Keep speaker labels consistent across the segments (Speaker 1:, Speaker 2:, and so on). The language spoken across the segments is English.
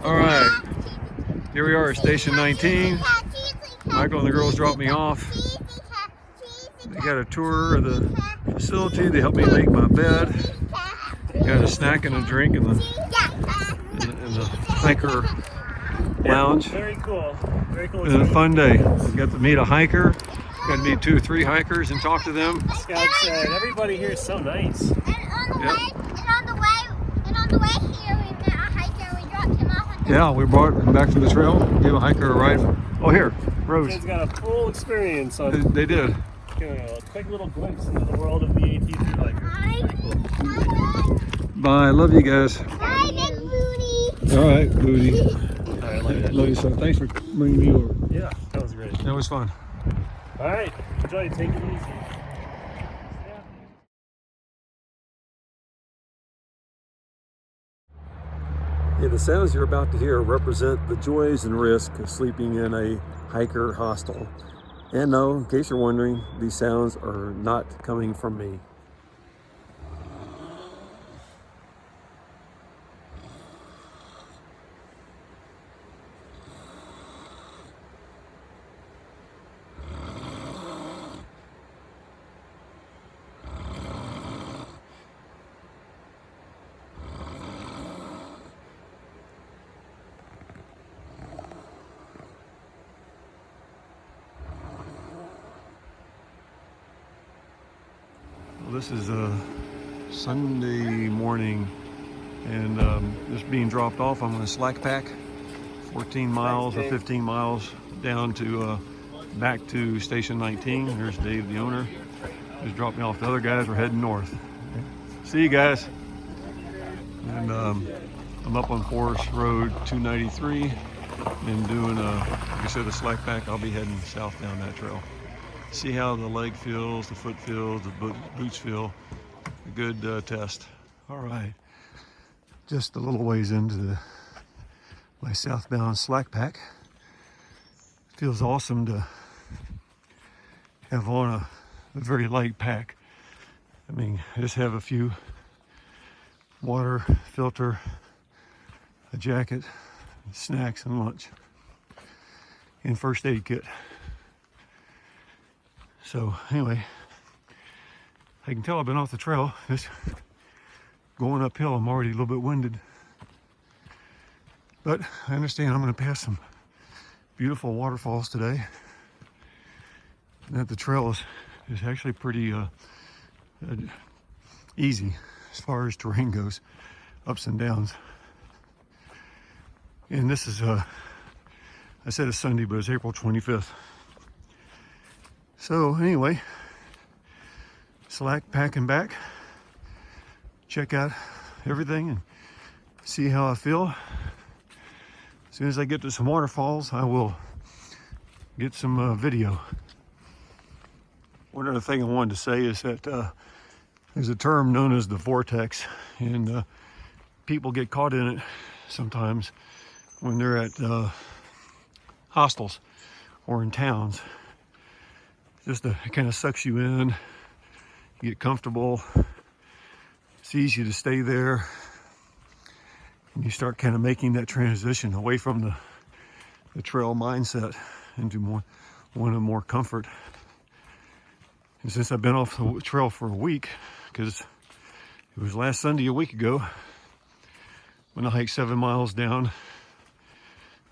Speaker 1: All right, here we are at Station 19. Michael and the girls dropped me off. They got a tour of the facility. They helped me make my bed. Got a snack and a drink in the hiker lounge.
Speaker 2: Very cool. Very cool.
Speaker 1: It was a fun day. We got to meet a hiker. Got to meet 2 or 3 hikers and talk to them.
Speaker 2: Scout said everybody here is so nice.
Speaker 3: And on the way here, we met a hiker. We dropped him off.
Speaker 1: Yeah, we brought him back to the trail. Gave a hiker a ride. Oh, here, Rose.
Speaker 2: Kids got a full experience on.
Speaker 1: They did.
Speaker 2: A quick little glimpse into the world of the ATV hiker.
Speaker 1: Bye. Love you guys.
Speaker 3: Bye, Big Booty.
Speaker 1: All right, Booty.
Speaker 2: All right, I love you.
Speaker 1: Love you, son. Thanks for bringing me over.
Speaker 2: Yeah, that was great.
Speaker 1: That was fun.
Speaker 2: All right, enjoy. Take it easy.
Speaker 1: Yeah, the sounds you're about to hear represent the joys and risks of sleeping in a hiker hostel. And no, in case you're wondering, these sounds are not coming from me. This is a Sunday morning, and just being dropped off. I'm on a slackpack, 14 miles or 15 miles down to back to Station 19. There's Dave, the owner. Just dropped me off. The other guys are heading north. See you guys. And I'm up on Forest Road 293 and doing like I said, a slackpack. I'll be heading south down that trail. See how the leg feels, the foot feels, the boots feel. A good test. All right, just a little ways into my southbound slackpack. Feels awesome to have on a very light pack. I mean, I just have a few water, filter, a jacket, snacks, and lunch, and first aid kit. So anyway, I can tell I've been off the trail. Just going uphill, I'm already a little bit winded. But I understand I'm going to pass some beautiful waterfalls today. And that the trail is actually pretty easy as far as terrain goes, ups and downs. And this is, I said it's Sunday, but it's April 25th. So anyway, slack packing back, check out everything and see how I feel. As soon as I get to some waterfalls, I will get some video. One other thing I wanted to say is that there's a term known as the vortex, and people get caught in it sometimes when they're at hostels or in towns. Just it kind of sucks you in, you get comfortable, it's easy to stay there, and you start kind of making that transition away from the trail mindset into one of more comfort. And since I've been off the trail for a week, because it was last Sunday a week ago when I hiked 7 miles down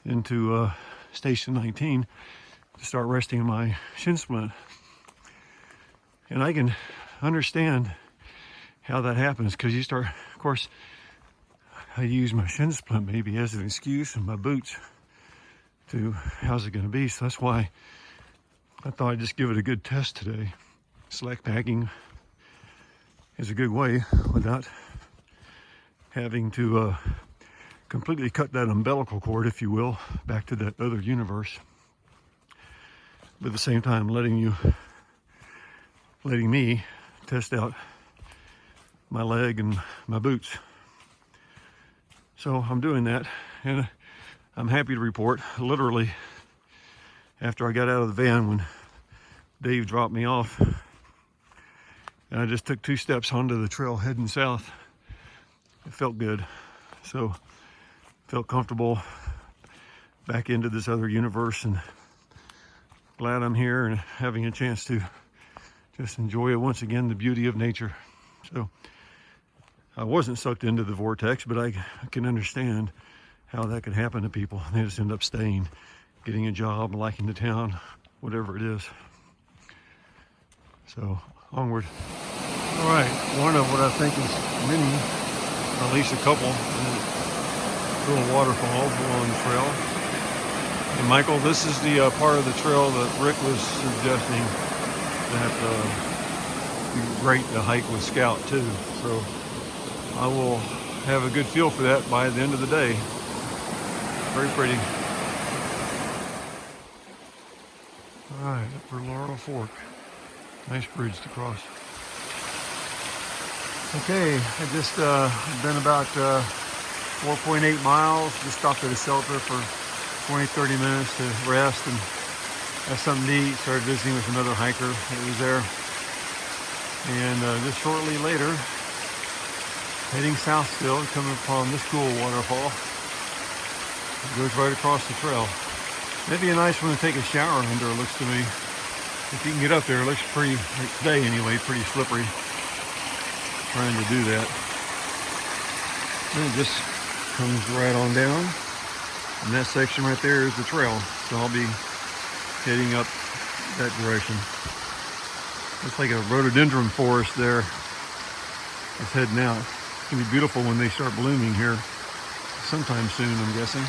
Speaker 1: into Station 19 to start resting my shin splint. And I can understand how that happens, because you start, of course, I use my shin splint maybe as an excuse, and my boots to how's it going to be. So that's why I thought I'd just give it a good test today. Slack packing is a good way without having to completely cut that umbilical cord, if you will, back to that other universe. But at the same time, letting me test out my leg and my boots. So I'm doing that, and I'm happy to report, literally, after I got out of the van when Dave dropped me off, and I just took 2 steps onto the trail heading south, it felt good. So felt comfortable back into this other universe, and glad I'm here and having a chance to just enjoy it once again, the beauty of nature. So I wasn't sucked into the vortex, but I can understand how that could happen to people. They just end up staying, getting a job, liking the town, whatever it is. So onward. All right, one of what I think is many, at least a couple, little waterfalls along the trail. And Michael, this is the part of the trail that Rick was suggesting that it'd be great to hike with Scout too. So I will have a good feel for that by the end of the day. Very pretty. All right, Upper Laurel Fork. Nice bridge to cross. Okay, I just been about 4.8 miles. Just stopped at a shelter for 20-30 minutes to rest and have something to eat. Started visiting with another hiker that was there. And just shortly later, heading south still, coming upon this cool waterfall. It goes right across the trail. That'd be a nice one to take a shower under, it looks to me. If you can get up there, it looks pretty, like today anyway, pretty slippery. Trying to do that. And it just comes right on down. And that section right there is the trail. So I'll be heading up that direction. Looks like a rhododendron forest there. It's heading out. It's gonna be beautiful when they start blooming here sometime soon, I'm guessing.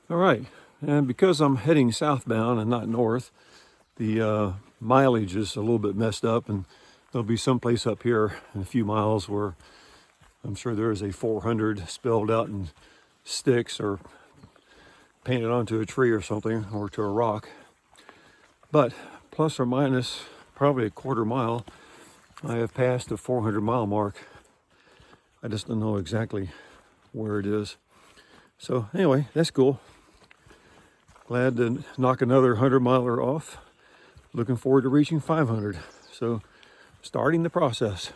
Speaker 1: All right, and because I'm heading southbound and not north, the mileage is a little bit messed up, and there'll be someplace up here in a few miles where I'm sure there is a 400 spelled out in sticks or painted onto a tree or something, or to a rock. But plus or minus probably a quarter mile, I have passed the 400 mile mark. I just don't know exactly where it is. So anyway, that's cool. Glad to knock another 100 miler off. Looking forward to reaching 500. So starting the process.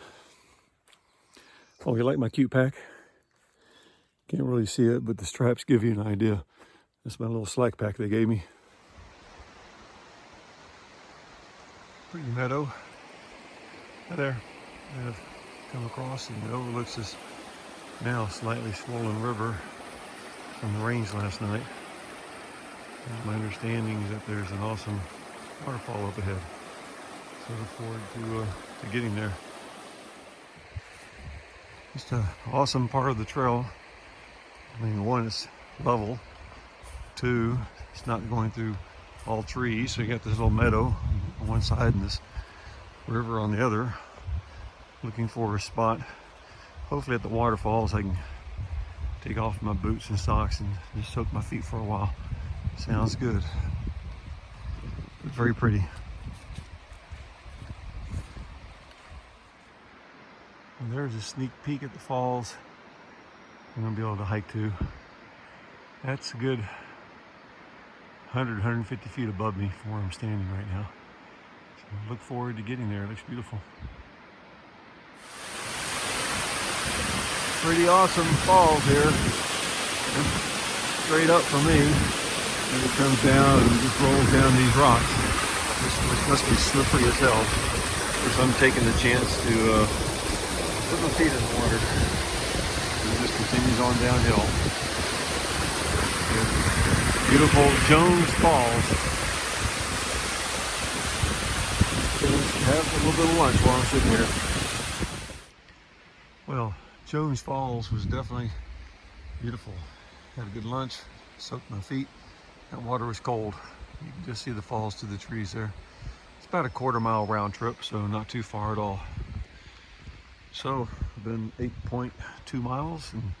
Speaker 1: Oh, you like my cute pack? Can't really see it, but the straps give you an idea. That's my little slack pack they gave me. Pretty meadow. Right there. I've come across, and it overlooks this now slightly swollen river from the rains last night. And my understanding is that there's an awesome waterfall up ahead. So I look forward to getting there. Just an awesome part of the trail. I mean, one, it's level. Two, it's not going through all trees. So you got this little meadow on one side and this river on the other. Looking for a spot, hopefully at the waterfalls, I can take off my boots and socks and just soak my feet for a while. Sounds good. Very pretty. And there's a sneak peek at the falls I'm gonna be able to hike to. That's a good 100, 150 feet above me from where I'm standing right now. So I look forward to getting there. It looks beautiful. Pretty awesome falls here. Straight up for me. And it comes down and just rolls down these rocks. This must be slippery as hell. So I'm taking the chance to put my feet in the water. And it just continues on downhill. Beautiful Jones Falls. Just have a little bit of lunch while I'm sitting here. Well, Jones Falls was definitely beautiful. Had a good lunch, soaked my feet. That water was cold. You can just see the falls to the trees there. It's about a quarter-mile round trip, so not too far at all. So I've been 8.2 miles and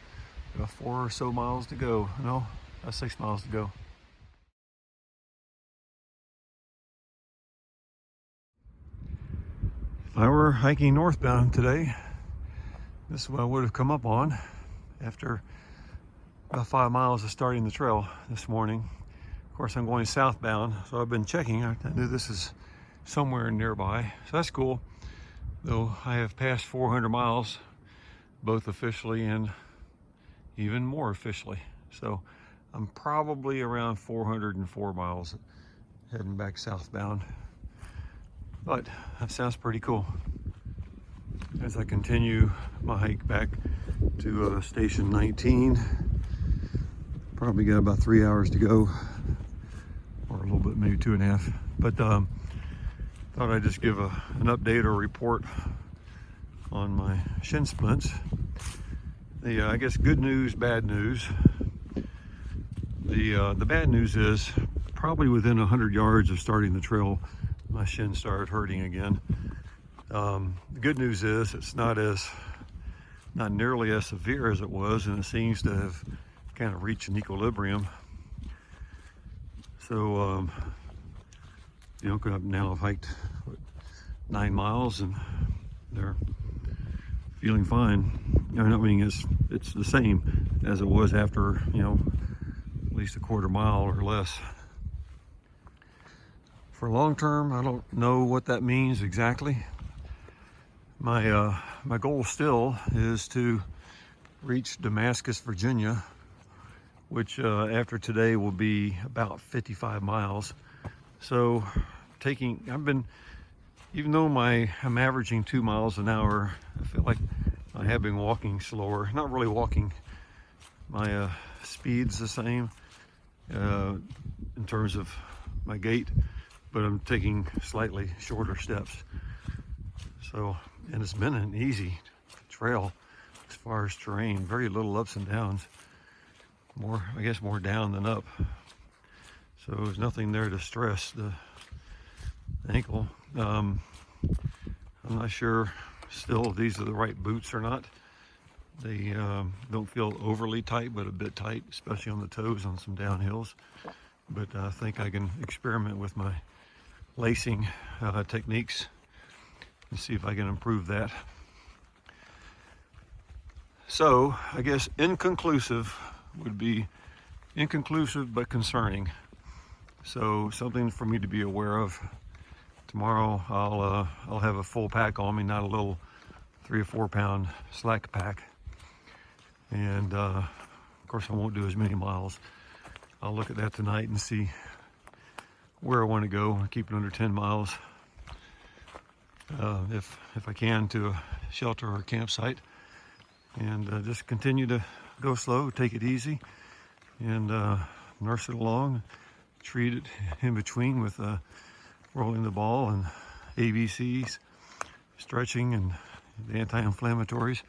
Speaker 1: got 4 or so miles to go. No, 6 miles to go. If I were hiking northbound today, this is what I would have come up on after about 5 miles of starting the trail this morning. Of course, I'm going southbound, so I've been checking. I knew this is somewhere nearby, so that's cool. Though I have passed 400 miles, both officially and even more officially. So I'm probably around 404 miles heading back southbound, but that sounds pretty cool. As I continue my hike back to station 19, probably got about 3 hours to go, or a little bit, maybe 2.5. But thought I'd just give an update or report on my shin splints. I guess good news, bad news. The bad news is probably within 100 yards of starting the trail, my shin started hurting again. The good news is it's not nearly as severe as it was, and it seems to have kind of reached an equilibrium. So, now I've hiked 9 miles and they're feeling fine. I mean, it's the same as it was after, at least a quarter mile or less. For long term, I don't know what that means exactly. My goal still is to reach Damascus, Virginia, which after today will be about 55 miles. So even though I'm averaging 2 miles an hour, I feel like I have been walking slower. Not really walking. My speed's the same in terms of my gait, but I'm taking slightly shorter steps. So, and it's been an easy trail as far as terrain, very little ups and downs. I guess more down than up. So there's nothing there to stress the ankle. I'm not sure still if these are the right boots or not. They don't feel overly tight, but a bit tight, especially on the toes on some downhills. But I think I can experiment with my lacing techniques and see if I can improve that. So I guess inconclusive would be inconclusive but concerning. So something for me to be aware of. Tomorrow I'll have a full pack on me, not a little 3 or 4 pound slack pack. And of course I won't do as many miles. I'll look at that tonight and see where I want to go. Keep it under 10 miles. If I can, to a shelter or a campsite, and just continue to go slow, take it easy, and nurse it along, treat it in between with rolling the ball and ABCs, stretching, and the anti-inflammatories.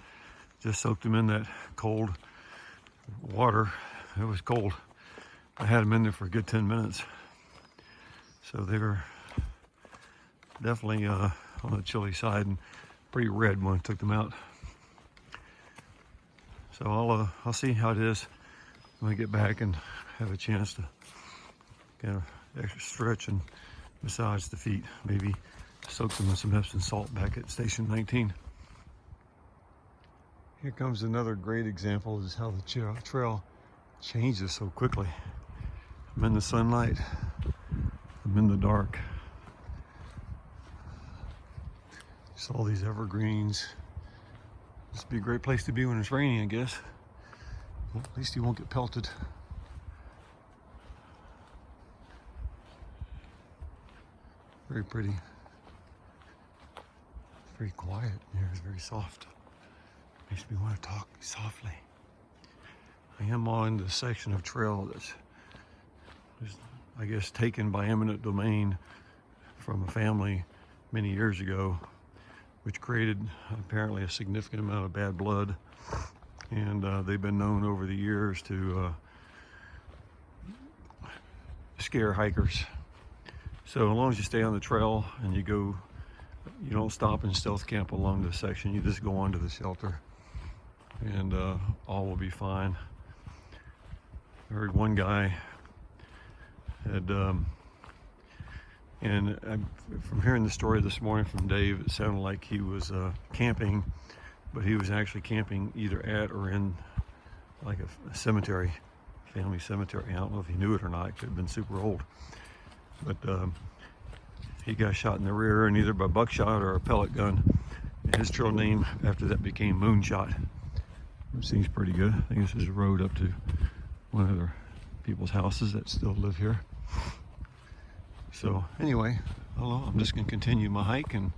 Speaker 1: Just soaked them in that cold water. It was cold. I had them in there for a good 10 minutes. So they were definitely on the chilly side and pretty red when I took them out. So I'll see how it is when I get back and have a chance to kind of extra stretch and massage the feet. Maybe soak them in some Epsom salt back at station 19. Here comes another great example of how the trail changes so quickly. I'm in the sunlight, I'm in the dark. Just all these evergreens. This would be a great place to be when it's raining, I guess. Well, at least you won't get pelted. Very pretty. Very quiet here. It's very soft. Makes me want to talk softly. I am on the section of trail that's, I guess, taken by eminent domain from a family many years ago, which created apparently a significant amount of bad blood. And they've been known over the years to scare hikers. So as long as you stay on the trail and you don't stop and stealth camp along this section, you just go on to the shelter and all will be fine. I heard one guy had, from hearing the story this morning from Dave, it sounded like he was camping, but he was actually camping either at or in like a cemetery, family cemetery. I don't know if he knew it or not. It could have been super old. But he got shot in the rear, and either by buckshot or a pellet gun. And his trail name after that became Moonshot. It seems pretty good. I think this is a road up to one of the people's houses that still live here. So anyway, hello, I'm just gonna continue my hike, and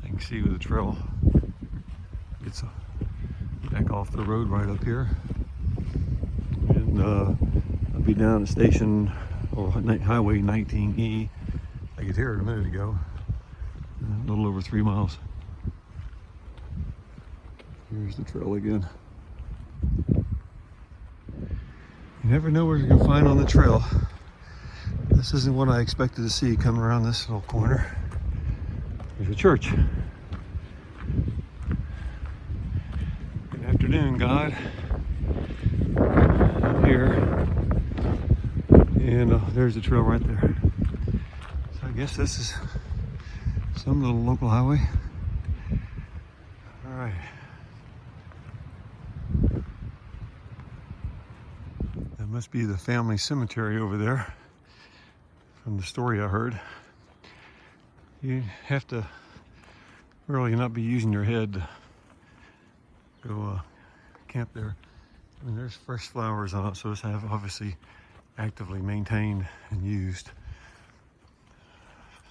Speaker 1: I can see where the trail gets back off the road right up here. And I'll be down at station or highway 19E. I could hear it a minute ago. A little over 3 miles. Here's the trail again. You never know what you're gonna find on the trail. This isn't what I expected to see coming around this little corner. There's a church. Good afternoon, God. I'm here. And there's the trail right there. So I guess this is some little local highway. All right. That must be the family cemetery over there. From the story I heard, you have to really not be using your head to go camp there. I mean, there's fresh flowers on it, so it's obviously actively maintained and used.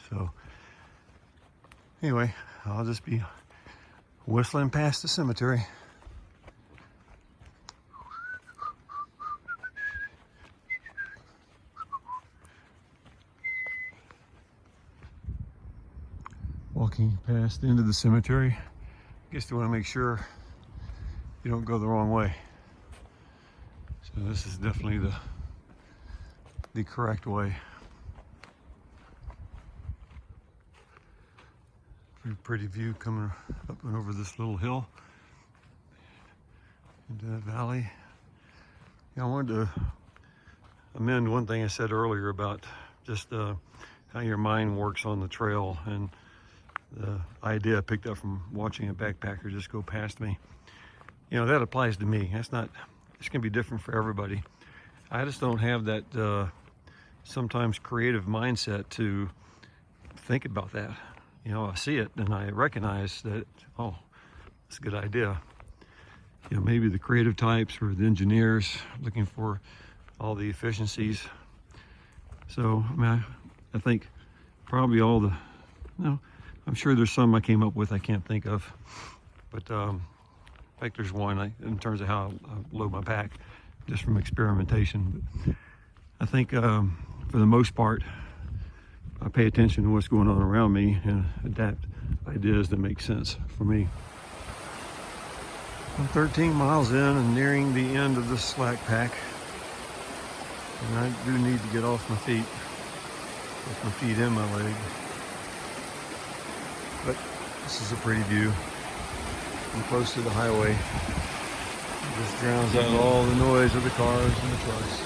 Speaker 1: So anyway, I'll just be whistling past the cemetery. Walking past the end of the cemetery. I guess you want to make sure you don't go the wrong way. So this is definitely the correct way. Pretty view coming up and over this little hill into that valley. Yeah, I wanted to amend one thing I said earlier about just how your mind works on the trail, and the idea I picked up from watching a backpacker just go past me. You know, that applies to me. It's going to be different for everybody. I just don't have that sometimes creative mindset to think about that. You know, I see it and I recognize that, oh, it's a good idea. You know, maybe the creative types or the engineers looking for all the efficiencies. So, I mean, I think probably all the, I'm sure there's some I came up with I can't think of, but I think there's one in terms of how I load my pack, just from experimentation. But I think for the most part, I pay attention to what's going on around me and adapt ideas that make sense for me. I'm 13 miles in and nearing the end of the slack pack, and I do need to get off my feet, with my feet in my leg. But this is a pretty view. I'm close to the highway. It just drowns out all the noise of the cars and the trucks.